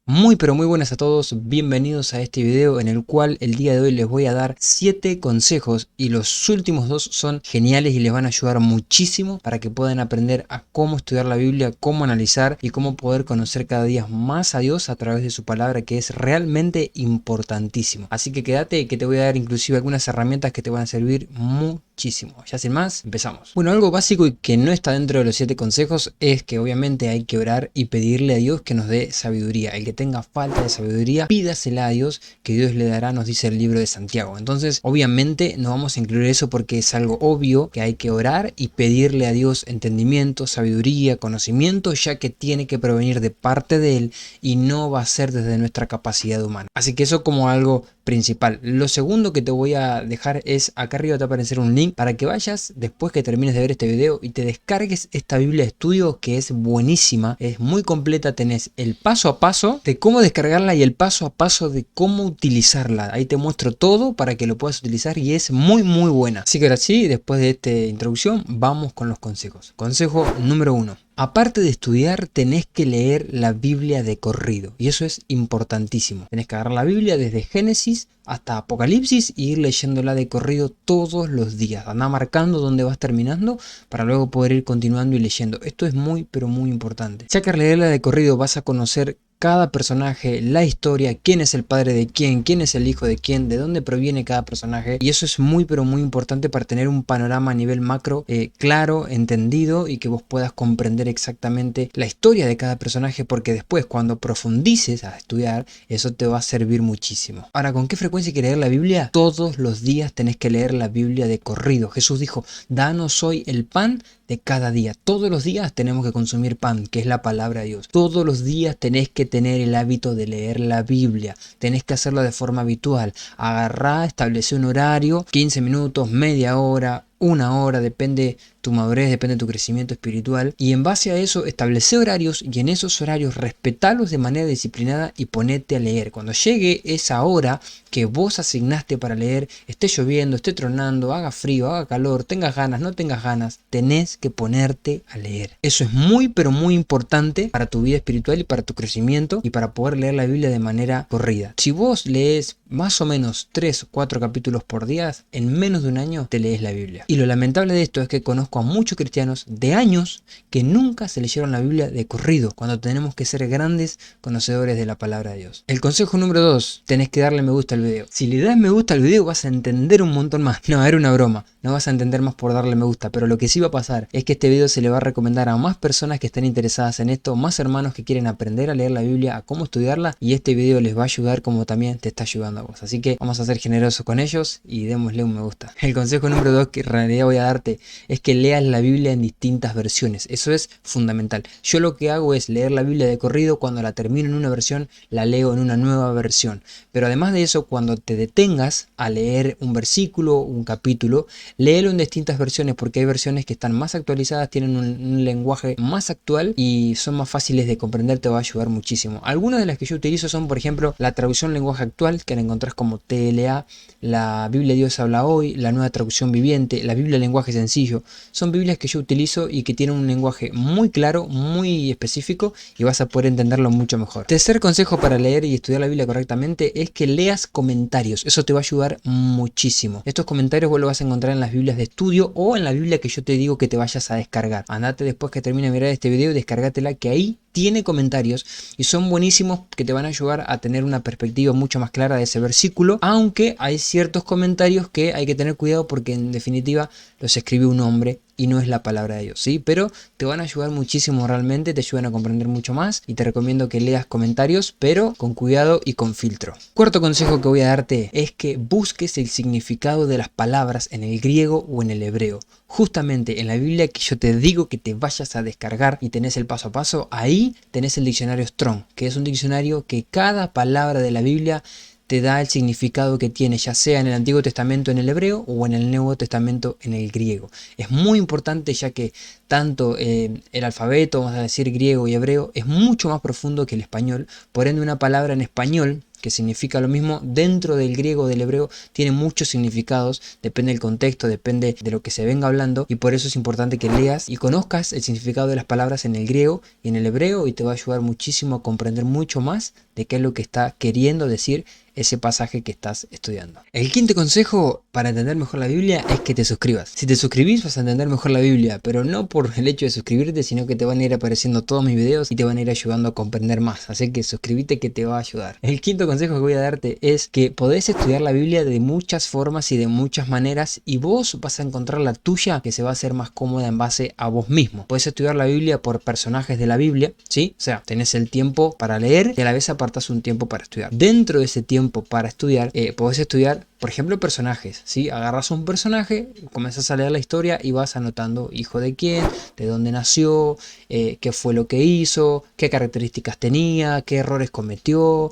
Muy pero muy buenas a todos, bienvenidos a este video en el cual el día de hoy les voy a dar 7 consejos y los últimos dos son geniales y les van a ayudar muchísimo para que puedan aprender a cómo estudiar la Biblia, cómo analizar y cómo poder conocer cada día más a Dios a través de su palabra, que es realmente importantísimo. Así que quédate que te voy a dar inclusive algunas herramientas que te van a servir muchísimo. Ya sin más, empezamos. Bueno, algo básico y que no está dentro de los 7 consejos es que obviamente hay que orar y pedirle a Dios que nos dé sabiduría. El que tenga falta de sabiduría, pídasela a Dios, que Dios le dará, nos dice el libro de Santiago. Entonces, obviamente no vamos a incluir eso porque es algo obvio que hay que orar y pedirle a Dios entendimiento, sabiduría, conocimiento, ya que tiene que provenir de parte de Él y no va a ser desde nuestra capacidad humana. Así que eso como algo principal. Lo segundo que te voy a dejar es, acá arriba te va a aparecer un link para que vayas después que termines de ver este video y te descargues esta Biblia de estudio, que es buenísima, es muy completa. Tenés el paso a paso de cómo descargarla y el paso a paso de cómo utilizarla. Ahí te muestro todo para que lo puedas utilizar y es muy buena. Así que ahora sí, después de esta introducción, vamos con los consejos. Consejo número 1. Aparte de estudiar, tenés que leer la Biblia de corrido. Y eso es importantísimo. Tenés que agarrar la Biblia desde Génesis hasta Apocalipsis y ir leyéndola de corrido todos los días. Andá marcando dónde vas terminando para luego poder ir continuando y leyendo. Esto es muy pero muy importante. Ya que al leerla de corrido vas a conocer cada personaje, la historia, quién es el padre de quién es el hijo de quién, de dónde proviene cada personaje, y eso es muy pero muy importante para tener un panorama a nivel macro claro, entendido, y que vos puedas comprender exactamente la historia de cada personaje, porque después cuando profundices a estudiar, eso te va a servir muchísimo. Ahora, ¿con qué frecuencia hay que leer la Biblia? Todos los días tenés que leer la Biblia de corrido. Jesús dijo: danos hoy el pan de cada día. Todos los días tenemos que consumir pan, que es la palabra de Dios. Todos los días tenés que tener el hábito de leer la Biblia. Tenés que hacerlo de forma habitual. Agarrá, establece un horario, 15 minutos, media hora, una hora, depende tu madurez, depende de tu crecimiento espiritual, y en base a eso establece horarios, y en esos horarios respetalos de manera disciplinada y ponete a leer. Cuando llegue esa hora que vos asignaste para leer, esté lloviendo, esté tronando, haga frío, haga calor, tengas ganas, no tengas ganas, tenés que ponerte a leer. Eso es muy pero muy importante para tu vida espiritual y para tu crecimiento y para poder leer la Biblia de manera corrida. Si vos lees más o menos 3 o 4 capítulos por día, en menos de un año te lees la Biblia. Y lo lamentable de esto es que conozco a muchos cristianos de años que nunca se leyeron la Biblia de corrido, cuando tenemos que ser grandes conocedores de la palabra de Dios. El consejo número 2, tenés que darle me gusta al video. Si le das me gusta al video vas a entender un montón más. No, era una broma. No vas a entender más por darle me gusta, pero lo que sí va a pasar es que este video se le va a recomendar a más personas que estén interesadas en esto, más hermanos que quieren aprender a leer la Biblia, a cómo estudiarla, y este video les va a ayudar como también te está ayudando a vos. Así que vamos a ser generosos con ellos y démosle un me gusta. El consejo número 2 que en realidad voy a darte es que leas la Biblia en distintas versiones. Eso es fundamental. Yo lo que hago es leer la Biblia de corrido, cuando la termino en una versión, la leo en una nueva versión. Pero además de eso, cuando te detengas a leer un versículo, un capítulo, léelo en distintas versiones, porque hay versiones que están más actualizadas, tienen un lenguaje más actual y son más fáciles de comprender, te va a ayudar muchísimo. Algunas de las que yo utilizo son, por ejemplo, la traducción lenguaje actual, que la encontrás como TLA, la Biblia Dios habla hoy, la nueva traducción viviente, la Biblia lenguaje sencillo. Son Biblias que yo utilizo y que tienen un lenguaje muy claro, muy específico, y vas a poder entenderlo mucho mejor. Tercer consejo para leer y estudiar la Biblia correctamente es que leas comentarios. Eso te va a ayudar muchísimo. Estos comentarios vos los vas a encontrar en las Biblias de estudio o en la Biblia que yo te digo que te vayas a descargar. Andate después que termine de mirar este video y descargátela, que ahí tiene comentarios y son buenísimos, que te van a ayudar a tener una perspectiva mucho más clara de ese versículo, aunque hay ciertos comentarios que hay que tener cuidado porque en definitiva los escribió un hombre y no es la palabra de Dios, ¿sí? Pero te van a ayudar muchísimo, realmente te ayudan a comprender mucho más, y te recomiendo que leas comentarios, pero con cuidado y con filtro. Cuarto consejo que voy a darte es que busques el significado de las palabras en el griego o en el hebreo. Justamente en la Biblia que yo te digo que te vayas a descargar y tenés el paso a paso, ahí tenés el diccionario Strong, que es un diccionario que cada palabra de la Biblia te da el significado que tiene, ya sea en el Antiguo Testamento en el hebreo o en el Nuevo Testamento en el griego. Es muy importante, ya que tanto el alfabeto, vamos a decir griego y hebreo, es mucho más profundo que el español. Por ende, una palabra en español que significa lo mismo, dentro del griego o del hebreo tiene muchos significados, depende del contexto, depende de lo que se venga hablando, y por eso es importante que leas y conozcas el significado de las palabras en el griego y en el hebreo, y te va a ayudar muchísimo a comprender mucho más de qué es lo que está queriendo decir ese pasaje que estás estudiando. El quinto consejo para entender mejor la Biblia es que te suscribas. Si te suscribís vas a entender mejor la Biblia, pero no por el hecho de suscribirte, sino que te van a ir apareciendo todos mis videos y te van a ir ayudando a comprender más. Así que suscríbete, que te va a ayudar. El quinto consejo que voy a darte es que podés estudiar la Biblia de muchas formas y de muchas maneras, y vos vas a encontrar la tuya que se va a hacer más cómoda en base a vos mismo. Podés estudiar la Biblia por personajes de la Biblia, ¿sí? O sea, tenés el tiempo para leer y a la vez apartás un tiempo para estudiar. Dentro de ese tiempo para estudiar, podés estudiar, por ejemplo, personajes, ¿sí? Agarras un personaje, comenzás a leer la historia y vas anotando hijo de quién, de dónde nació, qué fue lo que hizo, qué características tenía, qué errores cometió,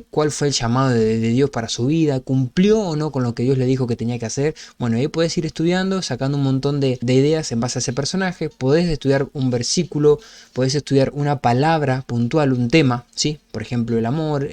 cuál fue el llamado de Dios para su vida, cumplió o no con lo que Dios le dijo que tenía que hacer. Bueno, ahí puedes ir estudiando, sacando un montón de ideas en base a ese personaje. Podés estudiar un versículo, podés estudiar una palabra puntual, un tema, ¿sí? Por ejemplo, el amor,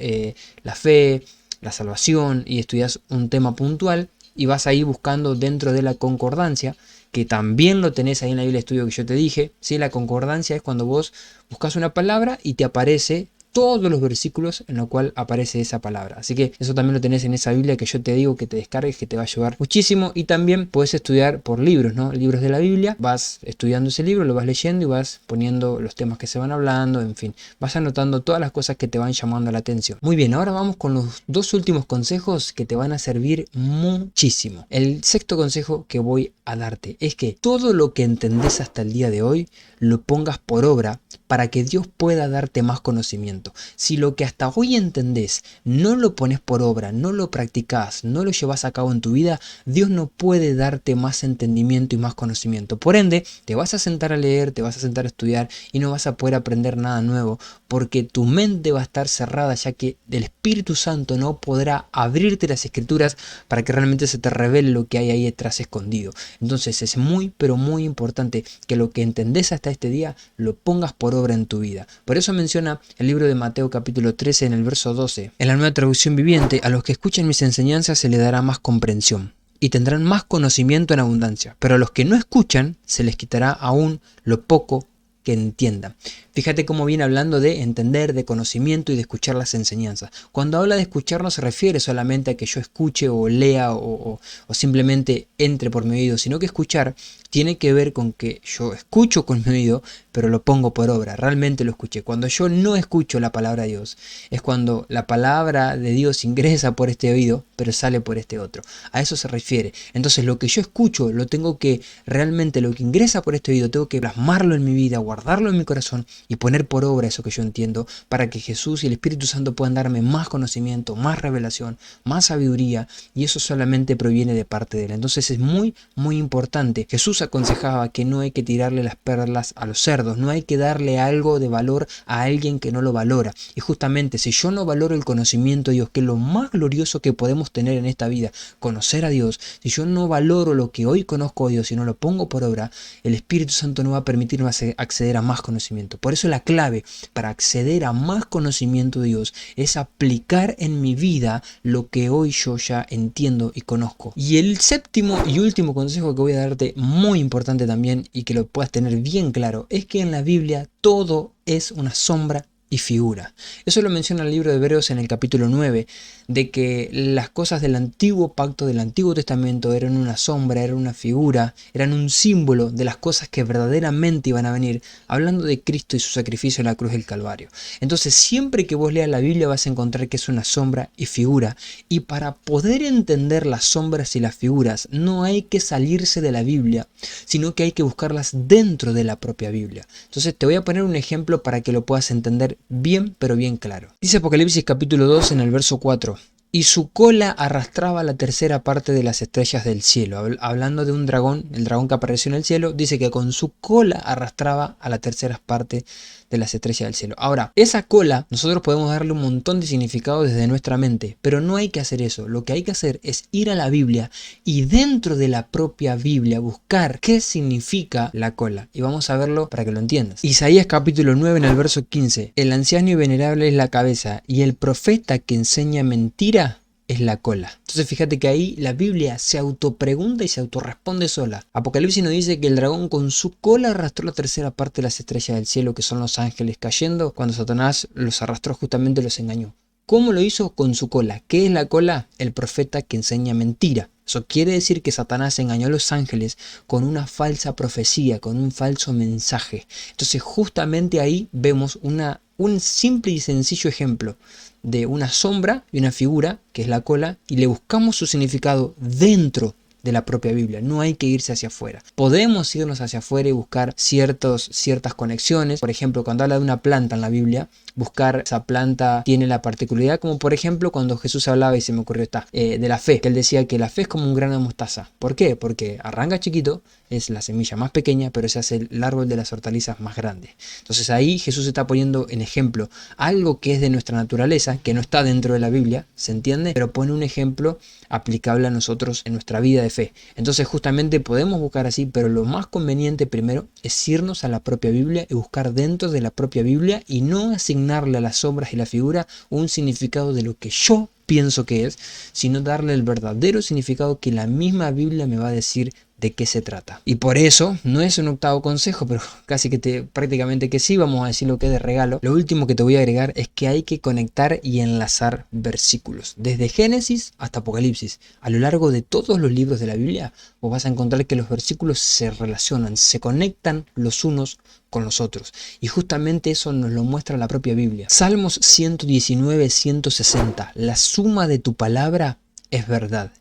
la fe, la salvación, y estudias un tema puntual y vas ahí buscando dentro de la concordancia, que también lo tenés ahí en la Biblia de Estudio que yo te dije, ¿sí? La concordancia es cuando vos buscas una palabra y te aparece todos los versículos en los cuales aparece esa palabra. Así que eso también lo tenés en esa Biblia que yo te digo que te descargues, que te va a ayudar muchísimo. Y también puedes estudiar por libros, ¿no? Libros de la Biblia. Vas estudiando ese libro, lo vas leyendo y vas poniendo los temas que se van hablando, en fin. Vas anotando todas las cosas que te van llamando la atención. Muy bien, ahora vamos con los dos últimos consejos que te van a servir muchísimo. El sexto consejo que voy a darte es que todo lo que entendés hasta el día de hoy lo pongas por obra para que Dios pueda darte más conocimiento. Si lo que hasta hoy entendés no lo pones por obra, no lo practicás, no lo llevas a cabo en tu vida, Dios no puede darte más entendimiento y más conocimiento. Por ende, te vas a sentar a leer, te vas a sentar a estudiar y no vas a poder aprender nada nuevo, porque tu mente va a estar cerrada, ya que el Espíritu Santo no podrá abrirte las Escrituras para que realmente se te revele lo que hay ahí detrás escondido. Entonces es muy, pero muy importante que lo que entendés hasta este día lo pongas por obra en tu vida. Por eso menciona el libro de Mateo capítulo 13 en el verso 12. En la Nueva Traducción Viviente: a los que escuchen mis enseñanzas se les dará más comprensión y tendrán más conocimiento en abundancia, pero a los que no escuchan se les quitará aún lo poco que entiendan. Fíjate cómo viene hablando de entender, de conocimiento y de escuchar las enseñanzas. Cuando habla de escuchar no se refiere solamente a que yo escuche o lea o simplemente entre por mi oído, sino que escuchar tiene que ver con que yo escucho con mi oído, pero lo pongo por obra, realmente lo escuché. Cuando yo no escucho la palabra de Dios, es cuando la palabra de Dios ingresa por este oído, pero sale por este otro. A eso se refiere. Entonces lo que yo escucho, lo tengo que, realmente lo que ingresa por este oído, tengo que plasmarlo en mi vida, guardarlo en mi corazón y poner por obra eso que yo entiendo, para que Jesús y el Espíritu Santo puedan darme más conocimiento, más revelación, más sabiduría, y eso solamente proviene de parte de Él. Entonces es muy, muy importante. Jesús aconsejaba que no hay que tirarle las perlas a los cerdos, no hay que darle algo de valor a alguien que no lo valora. Y justamente si yo no valoro el conocimiento de Dios, que es lo más glorioso que podemos tener en esta vida, conocer a Dios, si yo no valoro lo que hoy conozco a Dios y no lo pongo por obra, el Espíritu Santo no va a permitirme acceder a más conocimiento. Por eso la clave para acceder a más conocimiento de Dios es aplicar en mi vida lo que hoy yo ya entiendo y conozco. Y el séptimo y último consejo que voy a darte, muy importante también, y que lo puedas tener bien claro, es que en la Biblia todo es una sombra y figura. Eso lo menciona el libro de Hebreos en el capítulo 9, de que las cosas del antiguo pacto, del Antiguo Testamento, eran una sombra, eran una figura, eran un símbolo de las cosas que verdaderamente iban a venir, hablando de Cristo y su sacrificio en la cruz del Calvario. Entonces siempre que vos leas la Biblia vas a encontrar que es una sombra y figura, y para poder entender las sombras y las figuras no hay que salirse de la Biblia, sino que hay que buscarlas dentro de la propia Biblia. Entonces te voy a poner un ejemplo para que lo puedas entender bien, pero bien claro. Dice Apocalipsis capítulo 2 en el verso 4: y su cola arrastraba la tercera parte de las estrellas del cielo. Hablando de un dragón, el dragón que apareció en el cielo, dice que con su cola arrastraba a la tercera parte de las estrellas del cielo. Ahora, esa cola nosotros podemos darle un montón de significado desde nuestra mente, pero no hay que hacer eso. Lo que hay que hacer es ir a la Biblia y dentro de la propia Biblia buscar qué significa la cola. Y vamos a verlo para que lo entiendas. Isaías capítulo 9 en el verso 15. El anciano y venerable es la cabeza y el profeta que enseña mentira es la cola. Entonces fíjate que ahí la Biblia se autopregunta y se autorresponde sola. Apocalipsis nos dice que el dragón con su cola arrastró la tercera parte de las estrellas del cielo, que son los ángeles cayendo. Cuando Satanás los arrastró, justamente los engañó. ¿Cómo lo hizo? Con su cola. ¿Qué es la cola? El profeta que enseña mentira. Eso quiere decir que Satanás engañó a los ángeles con una falsa profecía, con un falso mensaje. Entonces justamente ahí vemos un simple y sencillo ejemplo de una sombra y una figura, que es la cola, y le buscamos su significado dentro de la propia Biblia. No hay que irse hacia afuera. Podemos irnos hacia afuera y buscar ciertas conexiones. Por ejemplo, cuando habla de una planta en la Biblia, buscar esa planta tiene la particularidad, como por ejemplo cuando Jesús hablaba, y se me ocurrió de la fe, que él decía que la fe es como un grano de mostaza. ¿Por qué? Porque arranca chiquito, es la semilla más pequeña, pero se hace el árbol de las hortalizas más grande. Entonces ahí Jesús está poniendo en ejemplo algo que es de nuestra naturaleza, que no está dentro de la Biblia, ¿se entiende? Pero pone un ejemplo aplicable a nosotros en nuestra vida de fe. Entonces justamente podemos buscar así, pero lo más conveniente primero es irnos a la propia Biblia y buscar dentro de la propia Biblia y no asignarle a las sombras y la figura un significado de lo que yo pienso que es, sino darle el verdadero significado que la misma Biblia me va a decir de qué se trata. Y por eso, no es un octavo consejo, pero casi que prácticamente que sí, vamos a decir lo que es de regalo. Lo último que te voy a agregar es que hay que conectar y enlazar versículos. Desde Génesis hasta Apocalipsis. A lo largo de todos los libros de la Biblia, vos vas a encontrar que los versículos se relacionan, se conectan los unos con los otros. Y justamente eso nos lo muestra la propia Biblia. Salmos 119, 160. La suma de tu palabra es verdad.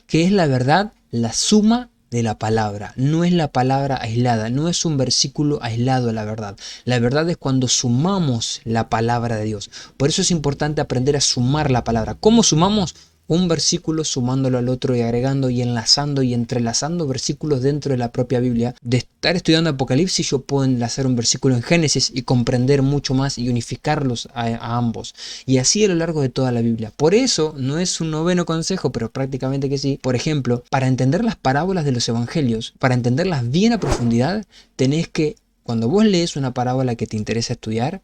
¿Qué es la verdad? La suma de la palabra, no es la palabra aislada, no es un versículo aislado de la verdad. La verdad es cuando sumamos la palabra de Dios. Por eso es importante aprender a sumar la palabra. ¿Cómo sumamos? Un versículo sumándolo al otro y agregando y enlazando y entrelazando versículos dentro de la propia Biblia. De estar estudiando Apocalipsis yo puedo enlazar un versículo en Génesis y comprender mucho más y unificarlos a ambos. Y así a lo largo de toda la Biblia. Por eso no es un noveno consejo, pero prácticamente que sí. Por ejemplo, para entender las parábolas de los evangelios, para entenderlas bien a profundidad, tenés que, cuando vos lees una parábola que te interesa estudiar,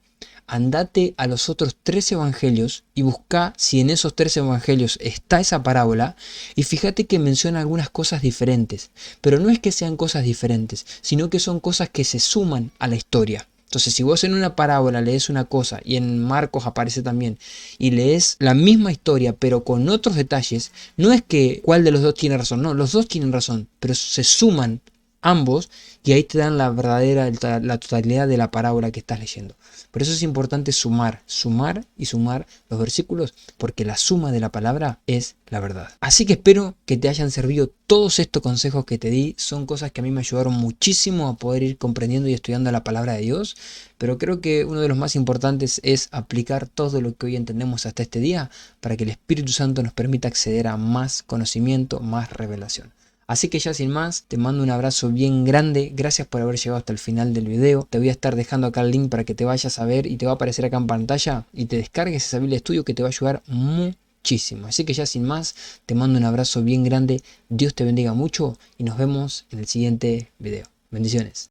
andate a los otros 3 evangelios y busca si en esos 3 evangelios está esa parábola y fíjate que menciona algunas cosas diferentes, pero no es que sean cosas diferentes, sino que son cosas que se suman a la historia. Entonces, si vos en una parábola lees una cosa y en Marcos aparece también y lees la misma historia pero con otros detalles, no es que cuál de los dos tiene razón, no, los dos tienen razón, pero se suman ambos y ahí te dan la totalidad de la parábola que estás leyendo. Por eso es importante sumar y sumar los versículos, porque la suma de la palabra es la verdad. Así que espero que te hayan servido todos estos consejos que te di. Son cosas que a mí me ayudaron muchísimo a poder ir comprendiendo y estudiando la palabra de Dios, pero creo que uno de los más importantes es aplicar todo lo que hoy entendemos hasta este día para que el Espíritu Santo nos permita acceder a más conocimiento, más revelación. Así que ya sin más, te mando un abrazo bien grande, gracias por haber llegado hasta el final del video. Te voy a estar dejando acá el link para que te vayas a ver y te va a aparecer acá en pantalla y te descargues esa Biblia de estudio que te va a ayudar muchísimo. Así que ya sin más, te mando un abrazo bien grande, Dios te bendiga mucho y nos vemos en el siguiente video. Bendiciones.